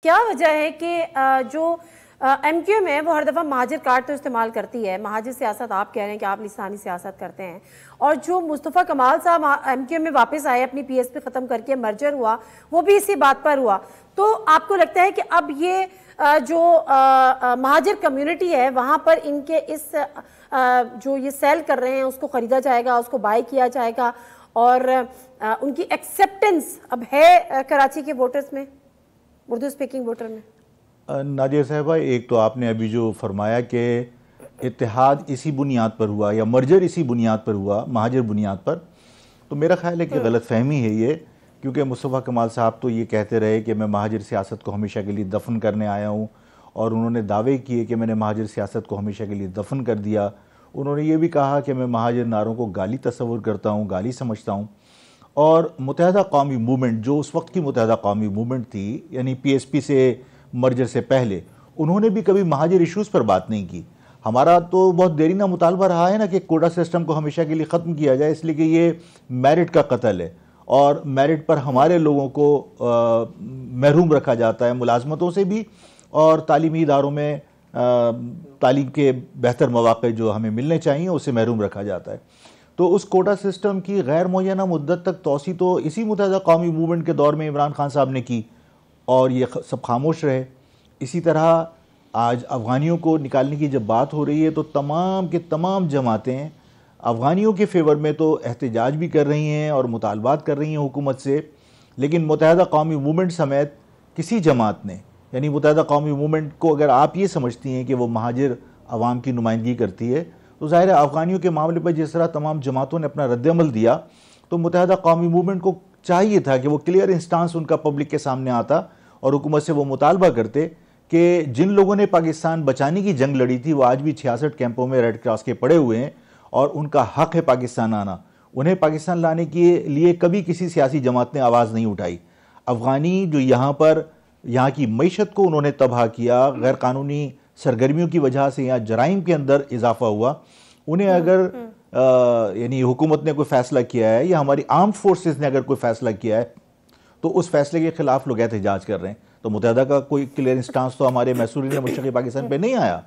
क्या वजह है कि जो एमक्यूएम है वो हर दफ़ा महाजिर कार्ड तो इस्तेमाल करती है। महाजिर सियासत आप कह रहे हैं कि आप लिसानी सियासत करते हैं, और जो मुस्तफ़ा कमाल साहब एमक्यूएम में वापस आए, अपनी पीएसपी ख़त्म करके मर्जर हुआ, वो भी इसी बात पर हुआ। तो आपको लगता है कि अब ये जो महाजिर कम्युनिटी है वहाँ पर इनके इस जो ये सेल कर रहे हैं उसको ख़रीदा जाएगा, उसको बाय किया जाएगा, और उनकी एक्सेप्टेंस अब है कराची के वोटर्स में, उर्दू स्पीकिंग वोटर में? नाजिया साहबा, एक तो आपने अभी जो फरमाया कि इत्तेहाद इसी बुनियाद पर हुआ या मर्जर इसी बुनियाद पर हुआ, महाजिर बुनियाद पर, तो मेरा ख्याल है कि गलत फहमी है ये। क्योंकि मुस्तफ़ा कमाल साहब तो ये कहते रहे कि मैं महाजिर सियासत को हमेशा के लिए दफन करने आया हूँ, और उन्होंने दावे किए कि मैंने महाजिर सियासत को हमेशा के लिए दफन कर दिया। उन्होंने ये भी कहा कि मैं महाजिर नारों को गाली तस्वुर करता हूँ, गाली समझता हूँ। और मुत्तहदा कौमी मूवमेंट, जो उस वक्त की मुत्तहदा कौमी मूवमेंट थी, यानी पीएसपी से मर्जर से पहले, उन्होंने भी कभी महाजिर इशूज़ पर बात नहीं की। हमारा तो बहुत देरीना मुतालबा रहा है ना कि कोटा सिस्टम को हमेशा के लिए ख़त्म किया जाए, इसलिए कि ये मेरिट का कत्ल है और मेरिट पर हमारे लोगों को महरूम रखा जाता है, मुलाजमतों से भी, और तालीमी इदारों में तालीम के बेहतर मौक़े जो हमें मिलने चाहिए उससे महरूम रखा जाता है। तो उस कोटा सिस्टम की गैर मुअय्यना मुद्दत तक तोसी तो इसी मुत्तहदा कौमी मूवमेंट के दौर में इमरान खान साहब ने की, और ये सब खामोश रहे। इसी तरह आज अफ़गानियों को निकालने की जब बात हो रही है तो तमाम के तमाम जमातें अफ़गानियों के फेवर में तो एहतजाज भी कर रही हैं और मुतालबात कर रही हैं हुकूमत से, लेकिन मुत्तहदा कौमी मूवमेंट समेत किसी जमात ने, यानी मुत्तहदा कौमी मूवमेंट को अगर आप ये समझती हैं कि वो महाजिर अवाम की नुमाइंदगी करती है, तो ज़ाहिर है अफ़गानियों के मामले पर जिस तरह तमाम जमातों ने अपना रद्दअमल दिया, तो मुत्तहदा कौमी मूवमेंट को चाहिए था कि वो क्लियर इंस्टांस उनका पब्लिक के सामने आता और हुकूमत से वो मुतालबा करते कि जिन लोगों ने पाकिस्तान बचाने की जंग लड़ी थी वो आज भी 66 कैंपों में रेड क्रॉस के पड़े हुए हैं, और उनका हक है पाकिस्तान आना। उन्हें पाकिस्तान लाने के लिए कभी किसी सियासी जमात ने आवाज़ नहीं उठाई। अफ़गानी जो यहाँ की मईशत को उन्होंने तबाह किया, गैर कानूनी सरगर्मियों की वजह से यहाँ जराइम के अंदर इजाफा हुआ, उन्हें अगर यानी हुकूमत ने कोई फ़ैसला किया है या हमारी आर्म्ड फोर्सेस ने अगर कोई फ़ैसला किया है तो उस फैसले के खिलाफ लोग एहतजाज कर रहे हैं। तो मुत्तहदा का कोई क्लियर इंस्टांस तो हमारे मैसूरी ने मुश्तक़ पाकिस्तान पे नहीं आया।